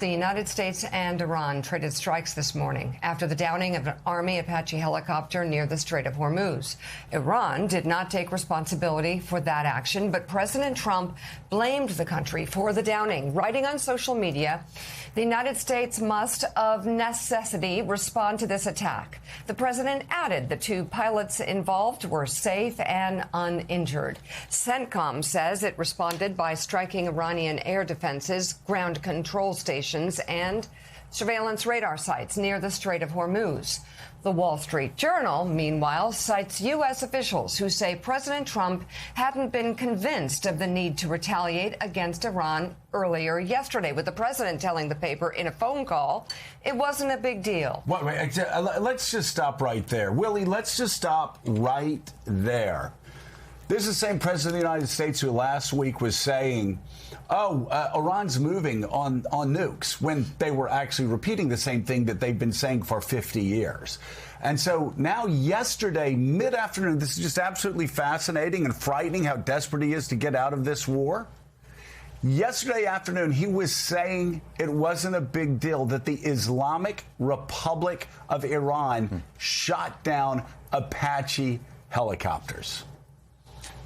The United States and Iran traded strikes this morning after the downing of an Army Apache helicopter near the Strait of Hormuz. Iran did not take responsibility for that action, but President Trump blamed the country for the downing, writing on social media, "The United States must, of necessity, respond to this attack." The president added the two pilots involved were safe and uninjured. CENTCOM says it responded by striking Iranian air defenses, ground control stations, and surveillance radar sites near the Strait of Hormuz. The Wall Street Journal, meanwhile, cites U.S. officials who say President Trump hadn't been convinced of the need to retaliate against Iran earlier yesterday, with the president telling the paper in a phone call it wasn't a big deal. Wait, let's just stop right there. Willie, let's just stop right there. This is the same president of the United States who last week was saying, Iran's moving on nukes, when they were actually repeating the same thing that they've been saying for 50 years. And so now yesterday, mid-afternoon, this is just absolutely fascinating and frightening how desperate he is to get out of this war. Yesterday afternoon, he was saying it wasn't a big deal that the Islamic Republic of Iran shot down Apache helicopters.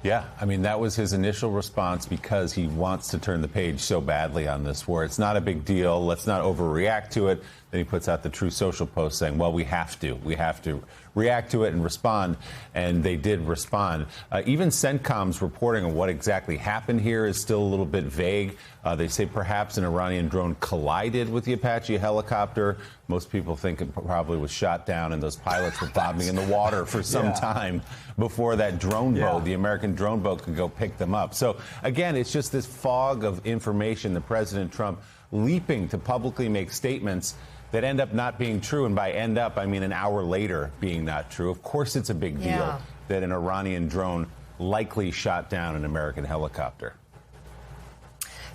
Yeah, I mean, that was his initial response because he wants to turn the page so badly on this war. It's not a big deal. Let's not overreact to it. Then he puts out the True Social post saying, well, we have to react to it and respond. And they did respond. Even CENTCOM's reporting on what exactly happened here is still a little bit vague. They say perhaps an Iranian drone collided with the Apache helicopter. Most people think it probably was shot down and those pilots were bobbing in the water for some time before that drone boat, the American drone boat, could go pick them up. So, again, it's just this fog of information that President Trump leaping to publicly make statements that end up not being true. And by end up, I mean an hour later being not true. Of course, it's a big deal that an Iranian drone likely shot down an American helicopter.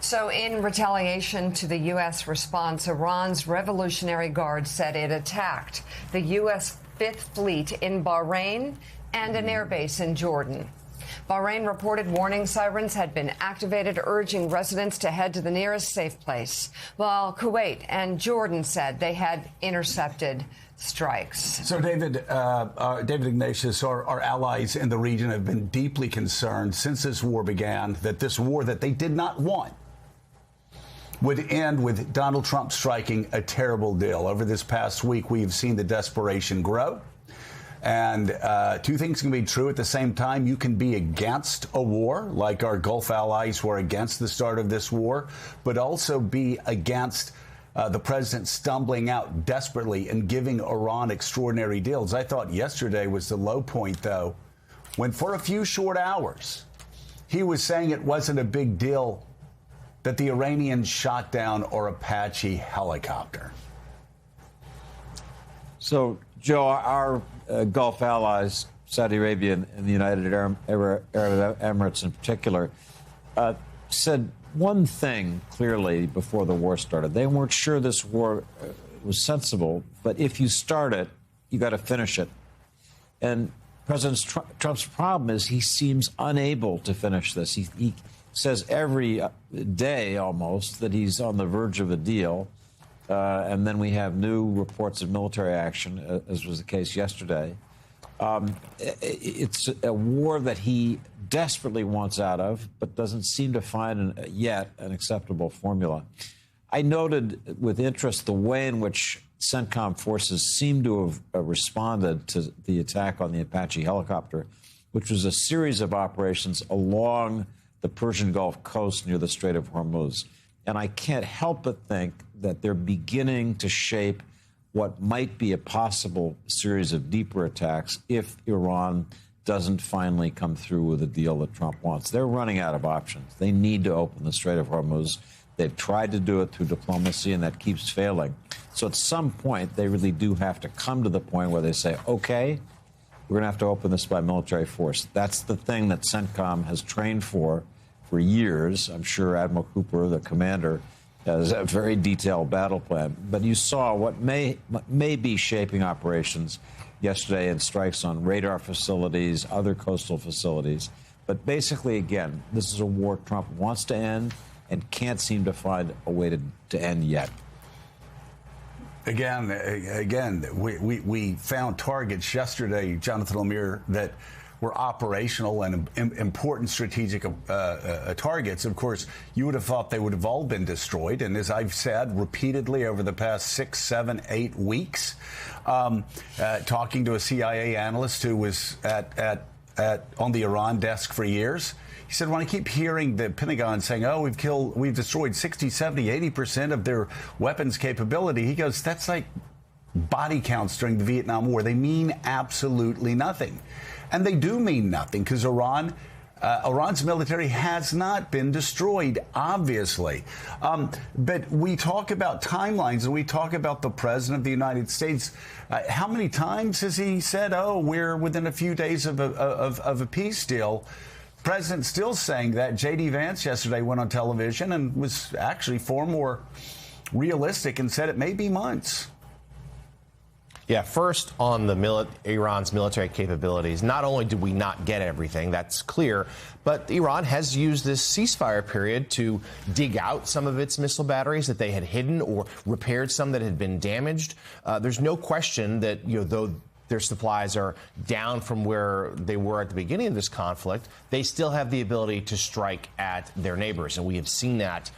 So in retaliation to the U.S. response, Iran's Revolutionary Guard said it attacked the U.S. Fifth Fleet in Bahrain and an airbase in Jordan. Bahrain reported warning sirens had been activated, urging residents to head to the nearest safe place, while Kuwait and Jordan said they had intercepted strikes. So, David Ignatius, our allies in the region have been deeply concerned since this war began that this war that they did not want would end with Donald Trump striking a terrible deal. Over this past week, we've seen the desperation grow. And two things can be true at the same time. You can be against a war, like our Gulf allies were against the start of this war, but also be against the president stumbling out desperately and giving Iran extraordinary deals. I thought yesterday was the low point, though, when for a few short hours, he was saying it wasn't a big deal that the Iranians shot down our Apache helicopter. So, Joe, our Gulf allies, Saudi Arabia and the United Arab Emirates in particular, said one thing clearly before the war started. They weren't sure this war was sensible, but if you start it, you got to finish it. And President Trump's problem is he seems unable to finish this. He says every day almost that he's on the verge of a deal. And then we have new reports of military action, as was the case yesterday. It's a war that he desperately wants out of, but doesn't seem to find yet an acceptable formula. I noted with interest the way in which CENTCOM forces seem to have responded to the attack on the Apache helicopter, which was a series of operations along the Persian Gulf coast near the Strait of Hormuz. And I can't help but think that they're beginning to shape what might be a possible series of deeper attacks if Iran doesn't finally come through with a deal that Trump wants. They're running out of options. They need to open the Strait of Hormuz. They've tried to do it through diplomacy, and that keeps failing. So at some point, they really do have to come to the point where they say, OK, we're going to have to open this by military force. That's the thing that CENTCOM has trained for years. I'm sure Admiral Cooper, the commander, has a very detailed battle plan. But you saw what may be shaping operations yesterday in strikes on radar facilities, other coastal facilities. But basically, again, this is a war Trump wants to end and can't seem to find a way to end yet. Again, we found targets yesterday, Jonathan Lemire, that were operational and important strategic targets. Of course, you would have thought they would have all been destroyed. And as I've said repeatedly over the past 6, 7, 8 weeks, talking to a CIA analyst who was on the Iran desk for years, he said, when I keep hearing the Pentagon saying, oh, we've destroyed 60, 70, 80% of their weapons capability, he goes, that's like body counts during the Vietnam War. They mean absolutely nothing. And they do mean nothing because Iran's military has not been destroyed, obviously. But we talk about timelines and we talk about the President of the United States. How many times has he said, oh, we're within a few days of a peace deal? President still saying that. J.D. Vance yesterday went on television and was actually far more realistic and said it may be months. Yeah, first on the Iran's military capabilities, not only did we not get everything, that's clear, but Iran has used this ceasefire period to dig out some of its missile batteries that they had hidden or repaired some that had been damaged. There's no question that, though their supplies are down from where they were at the beginning of this conflict, they still have the ability to strike at their neighbors. And we have seen that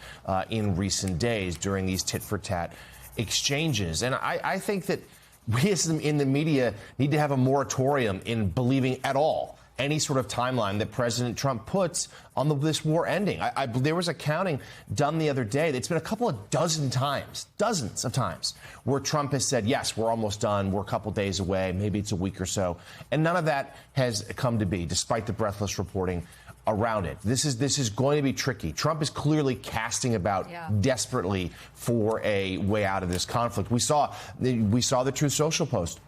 in recent days during these tit-for-tat exchanges. And I think that we as in the media need to have a moratorium in believing at all any sort of timeline that President Trump puts on this war ending. There was a counting done the other day. It's been a couple of dozens of times, where Trump has said, yes, we're almost done. We're a couple days away. Maybe it's a week or so. And none of that has come to be, despite the breathless reporting around it. This is going to be tricky. Trump is clearly casting about desperately for a way out of this conflict. We saw the Truth Social post.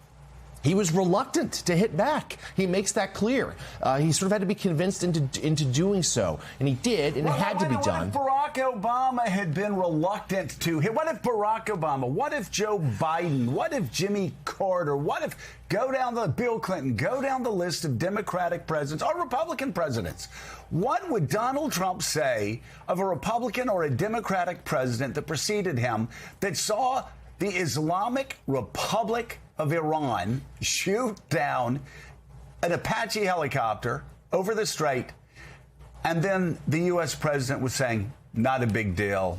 He was reluctant to hit back. He makes that clear. He sort of had to be convinced into doing so, and he did, and it had to be done. What if Barack Obama had been reluctant to hit? What if Barack Obama? What if Joe Biden? What if Jimmy Carter? What if Bill Clinton? Go down the list of Democratic presidents or Republican presidents. What would Donald Trump say of a Republican or a Democratic president that preceded him that saw the Islamic Republic of Iran shoot down an Apache helicopter over the strait, and then the U.S. president was saying, not a big deal.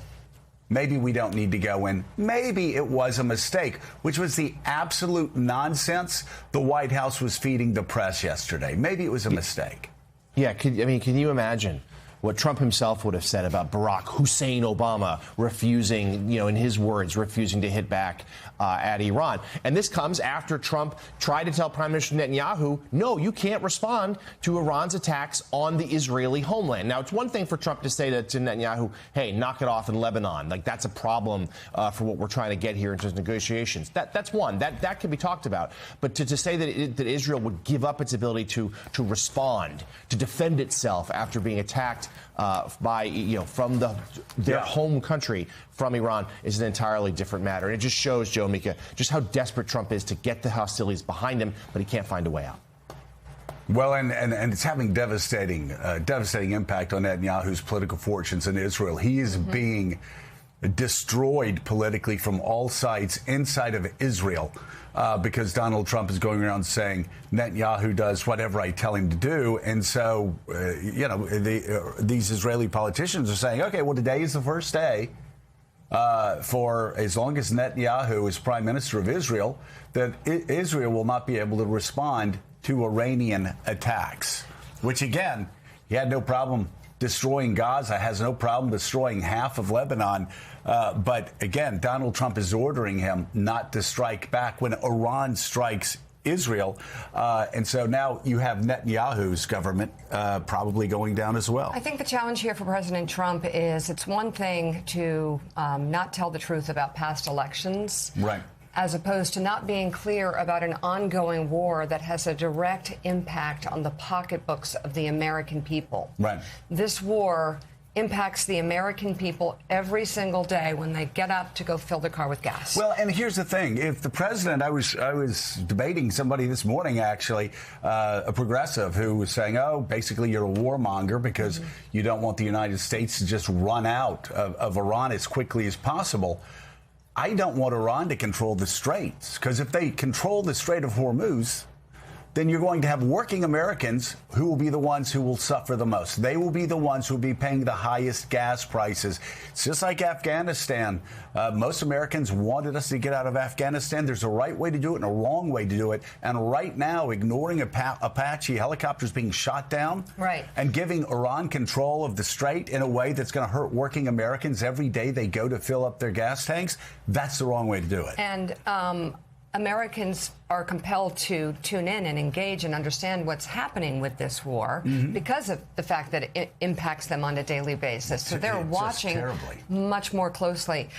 Maybe we don't need to go in. Maybe it was a mistake, which was the absolute nonsense the White House was feeding the press yesterday. Maybe it was a mistake. Yeah, can you imagine what Trump himself would have said about Barack Hussein Obama refusing, in his words, refusing to hit back at Iran. And this comes after Trump tried to tell Prime Minister Netanyahu, no, you can't respond to Iran's attacks on the Israeli homeland. Now, it's one thing for Trump to say to Netanyahu, hey, knock it off in Lebanon. Like, that's a problem for what we're trying to get here into negotiations. That's one. That can be talked about. But to say that Israel would give up its ability to respond, to defend itself after being attacked from their home country from Iran is an entirely different matter. And it just shows, Joe, Mika, just how desperate Trump is to get the hostilities behind him, but he can't find a way out. Well, and it's having devastating impact on Netanyahu's political fortunes in Israel. He is being destroyed politically from all sides inside of Israel because Donald Trump is going around saying Netanyahu does whatever I tell him to do. And so, these Israeli politicians are saying, OK, well, today is the first day for as long as Netanyahu is prime minister of Israel, that Israel will not be able to respond to Iranian attacks, which, again, he had no problem destroying Gaza, has no problem destroying half of Lebanon. But again, Donald Trump is ordering him not to strike back when Iran strikes Israel. And so now you have Netanyahu's government probably going down as well. I think the challenge here for President Trump is it's one thing to not tell the truth about past elections. Right. As opposed to not being clear about an ongoing war that has a direct impact on the pocketbooks of the American people. Right. This war impacts the American people every single day when they get up to go fill their car with gas. Well, and here's the thing. If the president, I was debating somebody this morning, actually, a progressive who was saying, oh, basically you're a warmonger because you don't want the United States to just run out of Iran as quickly as possible. I don't want Iran to control the Straits, because if they control the Strait of Hormuz, then you're going to have working Americans who will be the ones who will suffer the most. They will be the ones who will be paying the highest gas prices. It's just like Afghanistan. Most Americans wanted us to get out of Afghanistan. There's a right way to do it and a wrong way to do it. And right now, ignoring Apache helicopters being shot down, and giving Iran control of the Strait in a way that's going to hurt working Americans every day they go to fill up their gas tanks, that's the wrong way to do it. And Americans are compelled to tune in and engage and understand what's happening with this war because of the fact that it impacts them on a daily basis. So they're watching much more closely.